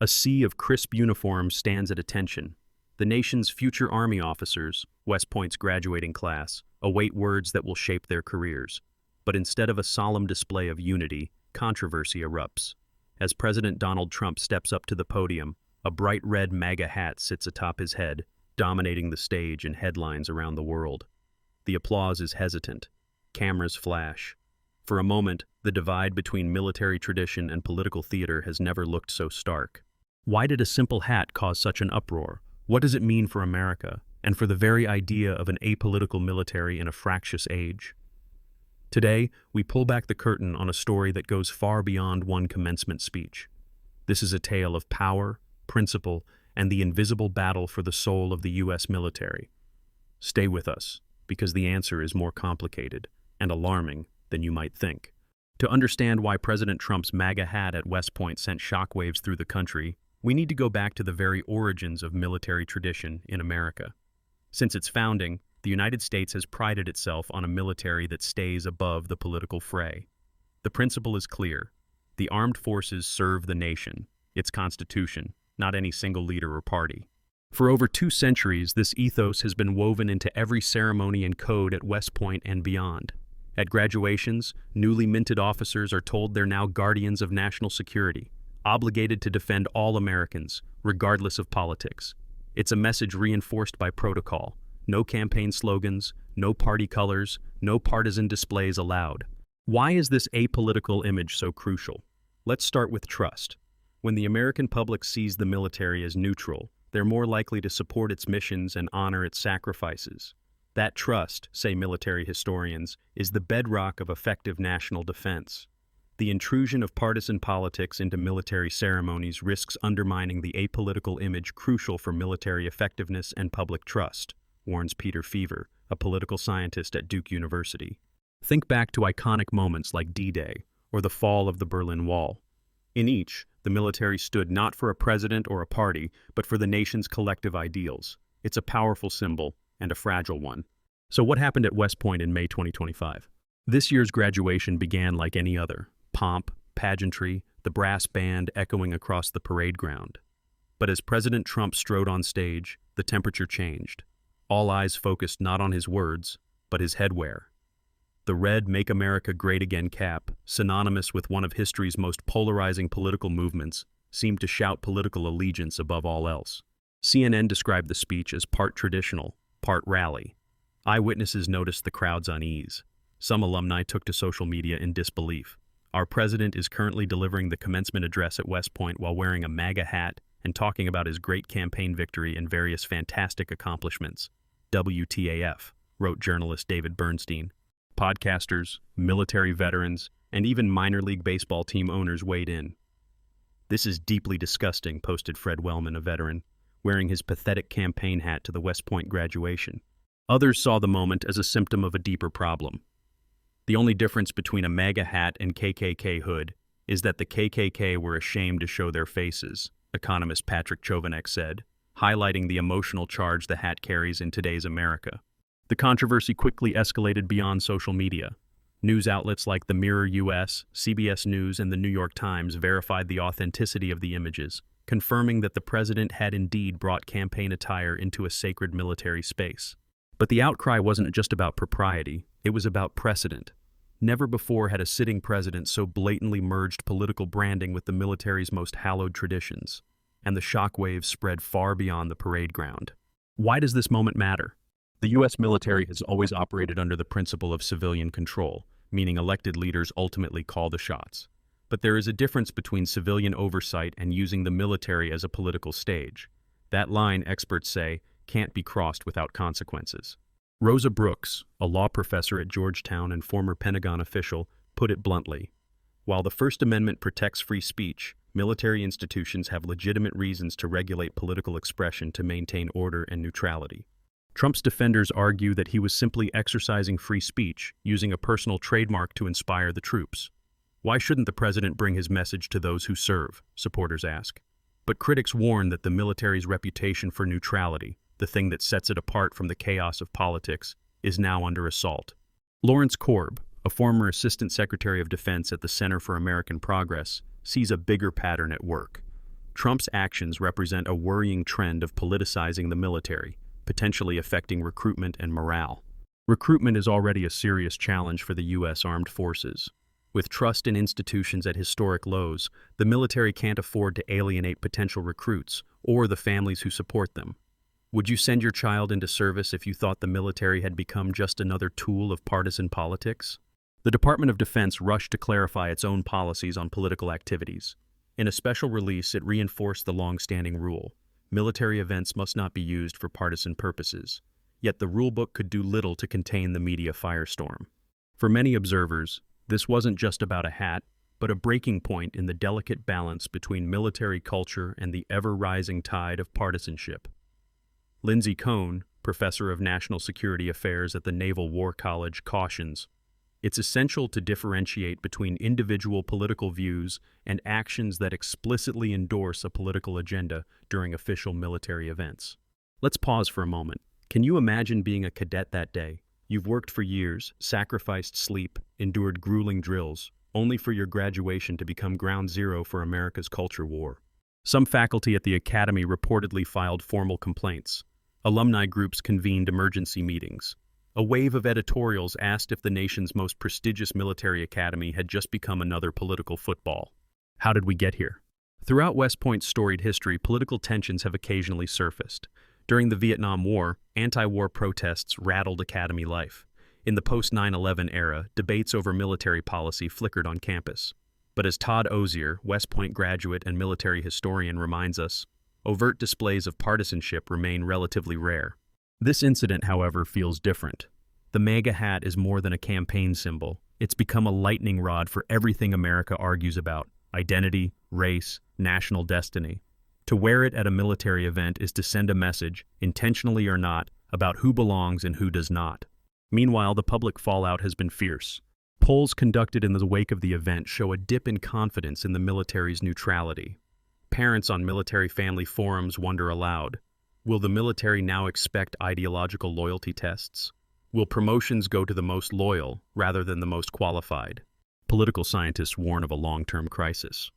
A sea of crisp uniforms stands at attention. The nation's future Army officers, West Point's graduating class, await words that will shape their careers. But instead of a solemn display of unity, controversy erupts. As President Donald Trump steps up to the podium, a bright red MAGA hat sits atop his head, dominating the stage and headlines around the world. The applause is hesitant. Cameras flash. For a moment, the divide between military tradition and political theater has never looked so stark. Why did a simple hat cause such an uproar? What does it mean for America, and for the very idea of an apolitical military in a fractious age? Today, we pull back the curtain on a story that goes far beyond one commencement speech. This is a tale of power, principle, and the invisible battle for the soul of the U.S. military. Stay with us, because the answer is more complicated and alarming than you might think. To understand why President Trump's MAGA hat at West Point sent shockwaves through the country, we need to go back to the very origins of military tradition in America. Since its founding, the United States has prided itself on a military that stays above the political fray. The principle is clear. The armed forces serve the nation, its constitution, not any single leader or party. For over 2 centuries, this ethos has been woven into every ceremony and code at West Point and beyond. At graduations, newly minted officers are told they're now guardians of national security, obligated to defend all Americans, regardless of politics. It's a message reinforced by protocol. No campaign slogans, no party colors, no partisan displays allowed. Why is this apolitical image so crucial? Let's start with trust. When the American public sees the military as neutral, they're more likely to support its missions and honor its sacrifices. That trust, say military historians, is the bedrock of effective national defense. The intrusion of partisan politics into military ceremonies risks undermining the apolitical image crucial for military effectiveness and public trust, warns Peter Feaver, a political scientist at Duke University. Think back to iconic moments like D-Day or the fall of the Berlin Wall. In each, the military stood not for a president or a party, but for the nation's collective ideals. It's a powerful symbol and a fragile one. So what happened at West Point in May 2025? This year's graduation began like any other. Pomp, pageantry, the brass band echoing across the parade ground. But as President Trump strode on stage, the temperature changed. All eyes focused not on his words, but his headwear. The red Make America Great Again cap, synonymous with one of history's most polarizing political movements, seemed to shout political allegiance above all else. CNN described the speech as part traditional, part rally. Eyewitnesses noticed the crowd's unease. Some alumni took to social media in disbelief. Our president is currently delivering the commencement address at West Point while wearing a MAGA hat and talking about his great campaign victory and various fantastic accomplishments. WTAF, wrote journalist David Bernstein. Podcasters, military veterans, and even minor league baseball team owners weighed in. This is deeply disgusting, posted Fred Wellman, a veteran, wearing his pathetic campaign hat to the West Point graduation. Others saw the moment as a symptom of a deeper problem. The only difference between a MAGA hat and KKK hood is that the KKK were ashamed to show their faces, economist Patrick Chovanec said, highlighting the emotional charge the hat carries in today's America. The controversy quickly escalated beyond social media. News outlets like the Mirror US, CBS News, and the New York Times verified the authenticity of the images, confirming that the president had indeed brought campaign attire into a sacred military space. But the outcry wasn't just about propriety, it was about precedent. Never before had a sitting president so blatantly merged political branding with the military's most hallowed traditions, and the shockwaves spread far beyond the parade ground. Why does this moment matter? The U.S. military has always operated under the principle of civilian control, meaning elected leaders ultimately call the shots. But there is a difference between civilian oversight and using the military as a political stage. That line, experts say, can't be crossed without consequences. Rosa Brooks, a law professor at Georgetown and former Pentagon official, put it bluntly. While the First Amendment protects free speech, military institutions have legitimate reasons to regulate political expression to maintain order and neutrality. Trump's defenders argue that he was simply exercising free speech, using a personal trademark to inspire the troops. Why shouldn't the president bring his message to those who serve, supporters ask. But critics warn that the military's reputation for neutrality, the thing that sets it apart from the chaos of politics, is now under assault. Lawrence Korb, a former Assistant Secretary of Defense at the Center for American Progress, sees a bigger pattern at work. Trump's actions represent a worrying trend of politicizing the military, potentially affecting recruitment and morale. Recruitment is already a serious challenge for the U.S. Armed Forces. With trust in institutions at historic lows, the military can't afford to alienate potential recruits or the families who support them. Would you send your child into service if you thought the military had become just another tool of partisan politics? The Department of Defense rushed to clarify its own policies on political activities. In a special release, it reinforced the long-standing rule: military events must not be used for partisan purposes. Yet the rulebook could do little to contain the media firestorm. For many observers, this wasn't just about a hat, but a breaking point in the delicate balance between military culture and the ever-rising tide of partisanship. Lindsay Cohn, professor of national security affairs at the Naval War College, cautions, "It's essential to differentiate between individual political views and actions that explicitly endorse a political agenda during official military events." Let's pause for a moment. Can you imagine being a cadet that day? You've worked for years, sacrificed sleep, endured grueling drills, only for your graduation to become ground zero for America's culture war. Some faculty at the academy reportedly filed formal complaints. Alumni groups convened emergency meetings. A wave of editorials asked if the nation's most prestigious military academy had just become another political football. How did we get here? Throughout West Point's storied history, political tensions have occasionally surfaced. During the Vietnam War, anti-war protests rattled academy life. In the post-9/11 era, debates over military policy flickered on campus. But as Todd Ozier, West Point graduate and military historian, reminds us, overt displays of partisanship remain relatively rare. This incident, however, feels different. The MAGA hat is more than a campaign symbol. It's become a lightning rod for everything America argues about: identity, race, national destiny. To wear it at a military event is to send a message, intentionally or not, about who belongs and who does not. Meanwhile, the public fallout has been fierce. Polls conducted in the wake of the event show a dip in confidence in the military's neutrality. Parents on military family forums wonder aloud, will the military now expect ideological loyalty tests? Will promotions go to the most loyal rather than the most qualified? Political scientists warn of a long-term crisis.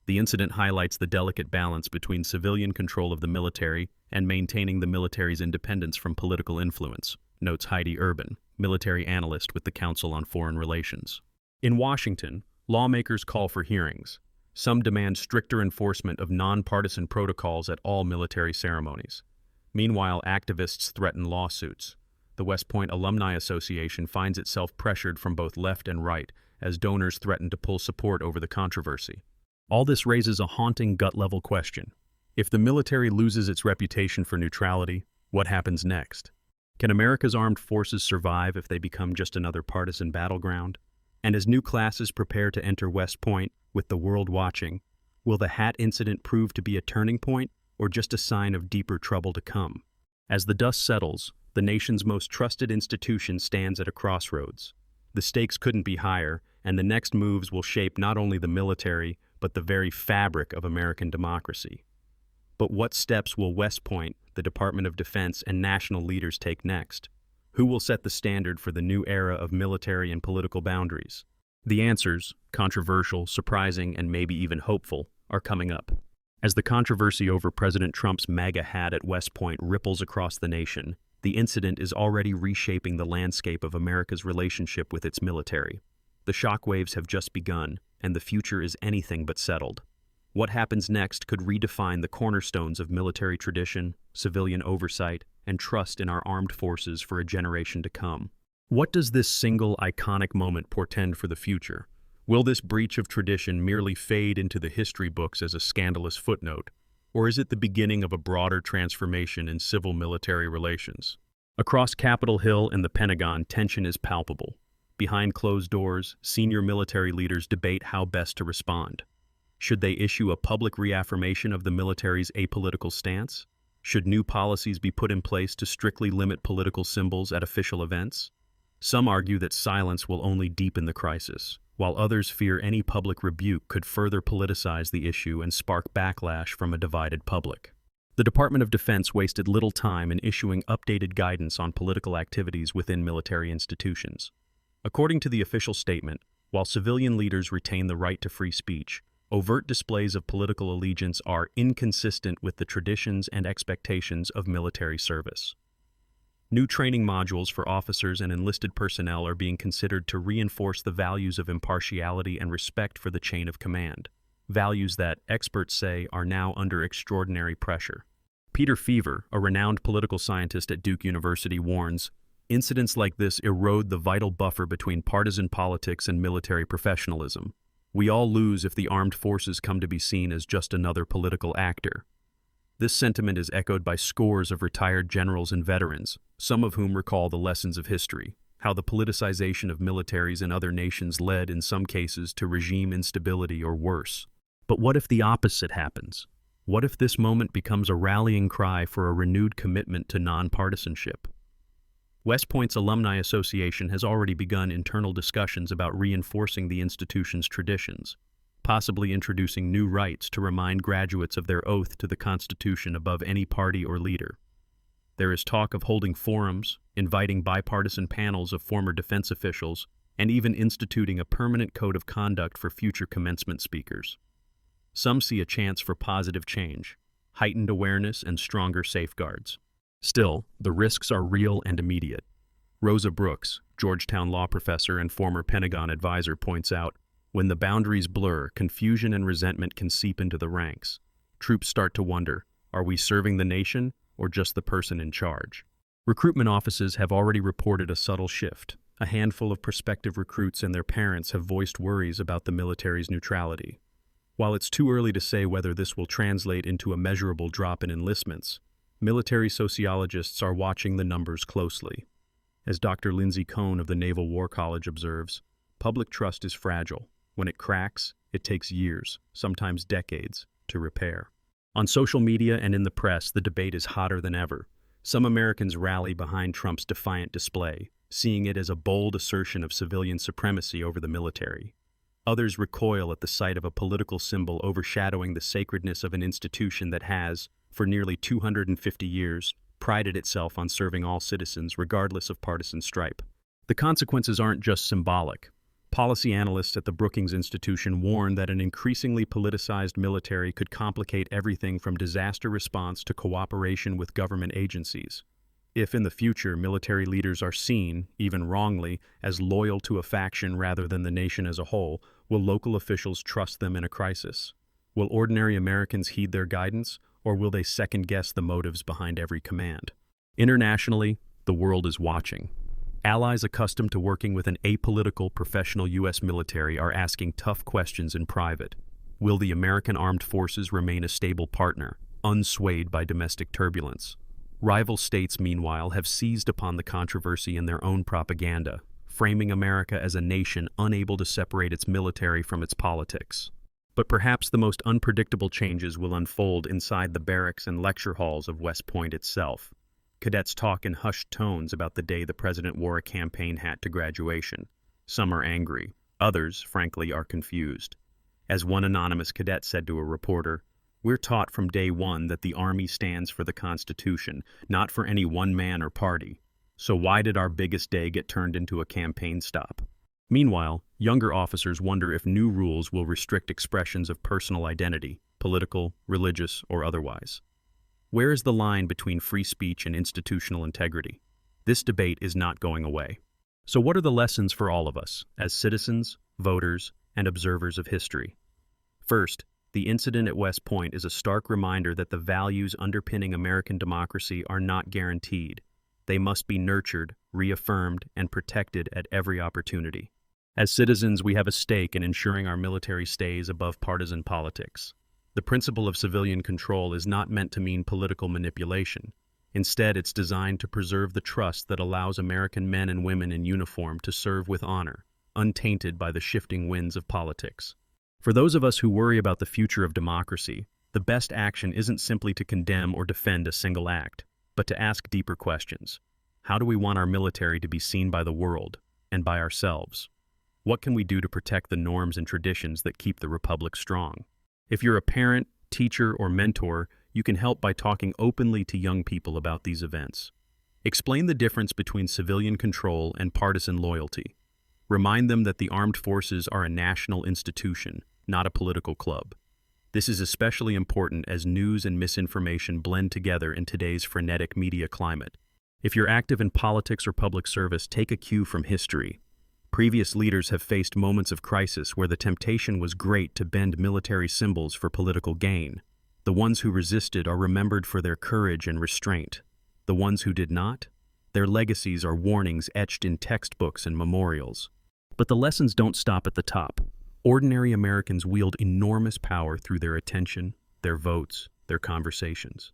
The incident highlights the delicate balance between civilian control of the military and maintaining the military's independence from political influence, notes Heidi Urban, military analyst with the Council on Foreign Relations. In Washington, lawmakers call for hearings. Some demand stricter enforcement of nonpartisan protocols at all military ceremonies. Meanwhile, activists threaten lawsuits. The West Point Alumni Association finds itself pressured from both left and right as donors threaten to pull support over the controversy. All this raises a haunting gut-level question. If the military loses its reputation for neutrality, what happens next? Can America's armed forces survive if they become just another partisan battleground? And as new classes prepare to enter West Point, with the world watching, will the hat incident prove to be a turning point or just a sign of deeper trouble to come? As the dust settles, the nation's most trusted institution stands at a crossroads. The stakes couldn't be higher, and the next moves will shape not only the military, but the very fabric of American democracy. But what steps will West Point, the Department of Defense, and national leaders take next? Who will set the standard for the new era of military and political boundaries? The answers, controversial, surprising, and maybe even hopeful, are coming up. As the controversy over President Trump's MAGA hat at West Point ripples across the nation, the incident is already reshaping the landscape of America's relationship with its military. The shockwaves have just begun, and the future is anything but settled. What happens next could redefine the cornerstones of military tradition, civilian oversight, and trust in our armed forces for a generation to come. What does this single iconic moment portend for the future? Will this breach of tradition merely fade into the history books as a scandalous footnote, or is it the beginning of a broader transformation in civil-military relations? Across Capitol Hill and the Pentagon, tension is palpable. Behind closed doors, senior military leaders debate how best to respond. Should they issue a public reaffirmation of the military's apolitical stance? Should new policies be put in place to strictly limit political symbols at official events? Some argue that silence will only deepen the crisis, while others fear any public rebuke could further politicize the issue and spark backlash from a divided public. The Department of Defense wasted little time in issuing updated guidance on political activities within military institutions. According to the official statement, while civilian leaders retain the right to free speech, Overt displays of political allegiance are inconsistent with the traditions and expectations of military service. New training modules for officers and enlisted personnel are being considered to reinforce the values of impartiality and respect for the chain of command, values that, experts say, are now under extraordinary pressure. Peter Feaver, a renowned political scientist at Duke University, warns, "Incidents like this erode the vital buffer between partisan politics and military professionalism. We all lose if the armed forces come to be seen as just another political actor." This sentiment is echoed by scores of retired generals and veterans, some of whom recall the lessons of history, how the politicization of militaries in other nations led, in some cases, to regime instability or worse. But what if the opposite happens? What if this moment becomes a rallying cry for a renewed commitment to nonpartisanship? West Point's Alumni Association has already begun internal discussions about reinforcing the institution's traditions, possibly introducing new rights to remind graduates of their oath to the Constitution above any party or leader. There is talk of holding forums, inviting bipartisan panels of former defense officials, and even instituting a permanent code of conduct for future commencement speakers. Some see a chance for positive change, heightened awareness, and stronger safeguards. Still, the risks are real and immediate. Rosa Brooks, Georgetown law professor and former Pentagon advisor, points out, when the boundaries blur, confusion and resentment can seep into the ranks. Troops start to wonder, are we serving the nation or just the person in charge? Recruitment offices have already reported a subtle shift. A handful of prospective recruits and their parents have voiced worries about the military's neutrality. While it's too early to say whether this will translate into a measurable drop in enlistments, military sociologists are watching the numbers closely. As Dr. Lindsay Cohn of the Naval War College observes, public trust is fragile. When it cracks, it takes years, sometimes decades, to repair. On social media and in the press, the debate is hotter than ever. Some Americans rally behind Trump's defiant display, seeing it as a bold assertion of civilian supremacy over the military. Others recoil at the sight of a political symbol overshadowing the sacredness of an institution that has, for nearly 250 years, prided itself on serving all citizens regardless of partisan stripe. The consequences aren't just symbolic. Policy analysts at the Brookings Institution warn that an increasingly politicized military could complicate everything from disaster response to cooperation with government agencies. If in the future military leaders are seen, even wrongly, as loyal to a faction rather than the nation as a whole, will local officials trust them in a crisis? Will ordinary Americans heed their guidance, or will they second-guess the motives behind every command? Internationally, the world is watching. Allies accustomed to working with an apolitical, professional U.S. military are asking tough questions in private. Will the American armed forces remain a stable partner, unswayed by domestic turbulence? Rival states, meanwhile, have seized upon the controversy in their own propaganda, framing America as a nation unable to separate its military from its politics. But perhaps the most unpredictable changes will unfold inside the barracks and lecture halls of West Point itself. Cadets talk in hushed tones about the day the president wore a campaign hat to graduation. Some are angry. Others, frankly, are confused. As one anonymous cadet said to a reporter, "We're taught from day one that the Army stands for the Constitution, not for any one man or party. So why did our biggest day get turned into a campaign stop?" Meanwhile, younger officers wonder if new rules will restrict expressions of personal identity, political, religious, or otherwise. Where is the line between free speech and institutional integrity? This debate is not going away. So what are the lessons for all of us, as citizens, voters, and observers of history? First, the incident at West Point is a stark reminder that the values underpinning American democracy are not guaranteed. They must be nurtured, reaffirmed, and protected at every opportunity. As citizens, we have a stake in ensuring our military stays above partisan politics. The principle of civilian control is not meant to mean political manipulation. Instead, it's designed to preserve the trust that allows American men and women in uniform to serve with honor, untainted by the shifting winds of politics. For those of us who worry about the future of democracy, the best action isn't simply to condemn or defend a single act, but to ask deeper questions. How do we want our military to be seen by the world, and by ourselves? What can we do to protect the norms and traditions that keep the republic strong? If you're a parent, teacher, or mentor, you can help by talking openly to young people about these events. Explain the difference between civilian control and partisan loyalty. Remind them that the armed forces are a national institution, not a political club. This is especially important as news and misinformation blend together in today's frenetic media climate. If you're active in politics or public service, take a cue from history. Previous leaders have faced moments of crisis where the temptation was great to bend military symbols for political gain. The ones who resisted are remembered for their courage and restraint. The ones who did not? Their legacies are warnings etched in textbooks and memorials. But the lessons don't stop at the top. Ordinary Americans wield enormous power through their attention, their votes, their conversations.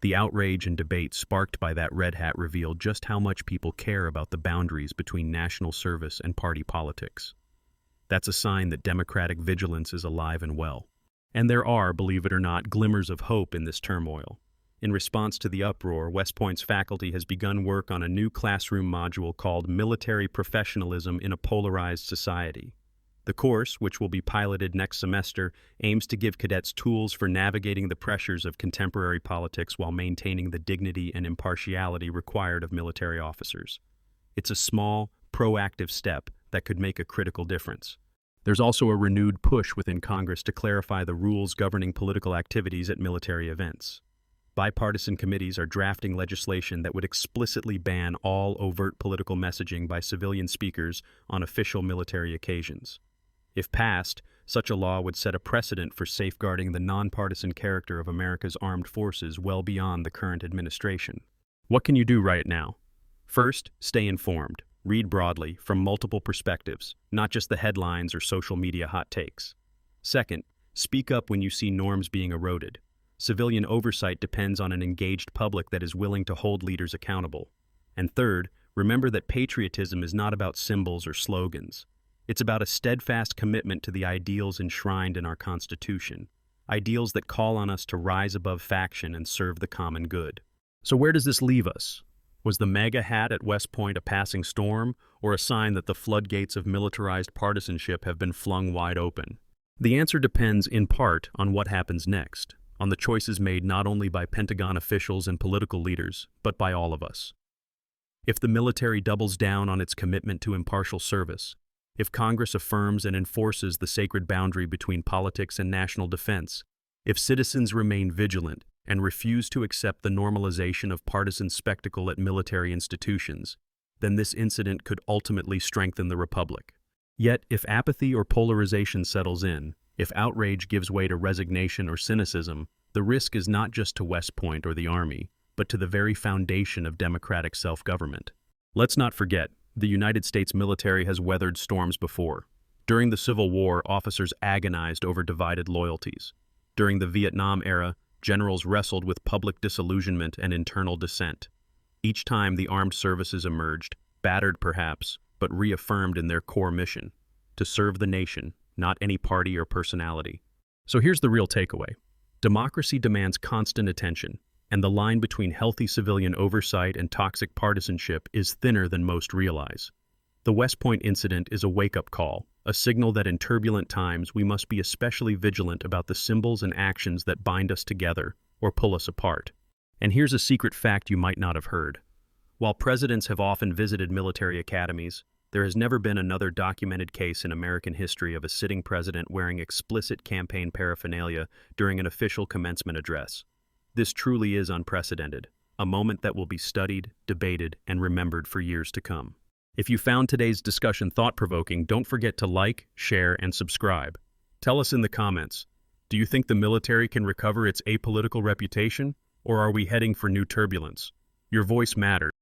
The outrage and debate sparked by that red hat revealed just how much people care about the boundaries between national service and party politics. That's a sign that democratic vigilance is alive and well. And there are, believe it or not, glimmers of hope in this turmoil. In response to the uproar, West Point's faculty has begun work on a new classroom module called Military Professionalism in a Polarized Society. The course, which will be piloted next semester, aims to give cadets tools for navigating the pressures of contemporary politics while maintaining the dignity and impartiality required of military officers. It's a small, proactive step that could make a critical difference. There's also a renewed push within Congress to clarify the rules governing political activities at military events. Bipartisan committees are drafting legislation that would explicitly ban all overt political messaging by civilian speakers on official military occasions. If passed, such a law would set a precedent for safeguarding the nonpartisan character of America's armed forces well beyond the current administration. What can you do right now? First, stay informed. Read broadly, from multiple perspectives, not just the headlines or social media hot takes. Second, speak up when you see norms being eroded. Civilian oversight depends on an engaged public that is willing to hold leaders accountable. And third, remember that patriotism is not about symbols or slogans. It's about a steadfast commitment to the ideals enshrined in our Constitution, ideals that call on us to rise above faction and serve the common good. So where does this leave us? Was the MAGA hat at West Point a passing storm, or a sign that the floodgates of militarized partisanship have been flung wide open? The answer depends in part on what happens next, on the choices made not only by Pentagon officials and political leaders, but by all of us. If the military doubles down on its commitment to impartial service, if Congress affirms and enforces the sacred boundary between politics and national defense, if citizens remain vigilant and refuse to accept the normalization of partisan spectacle at military institutions, then this incident could ultimately strengthen the republic. Yet, if apathy or polarization settles in, if outrage gives way to resignation or cynicism, the risk is not just to West Point or the Army, but to the very foundation of democratic self-government. Let's not forget, the United States military has weathered storms before. During the Civil War, officers agonized over divided loyalties. During the Vietnam era, generals wrestled with public disillusionment and internal dissent. Each time the armed services emerged, battered perhaps, but reaffirmed in their core mission, to serve the nation, not any party or personality. So here's the real takeaway. Democracy demands constant attention, and the line between healthy civilian oversight and toxic partisanship is thinner than most realize. The West Point incident is a wake-up call, a signal that in turbulent times we must be especially vigilant about the symbols and actions that bind us together or pull us apart. And here's a secret fact you might not have heard. While presidents have often visited military academies, there has never been another documented case in American history of a sitting president wearing explicit campaign paraphernalia during an official commencement address. This truly is unprecedented, a moment that will be studied, debated, and remembered for years to come. If you found today's discussion thought-provoking, don't forget to like, share, and subscribe. Tell us in the comments, do you think the military can recover its apolitical reputation, or are we heading for new turbulence? Your voice matters.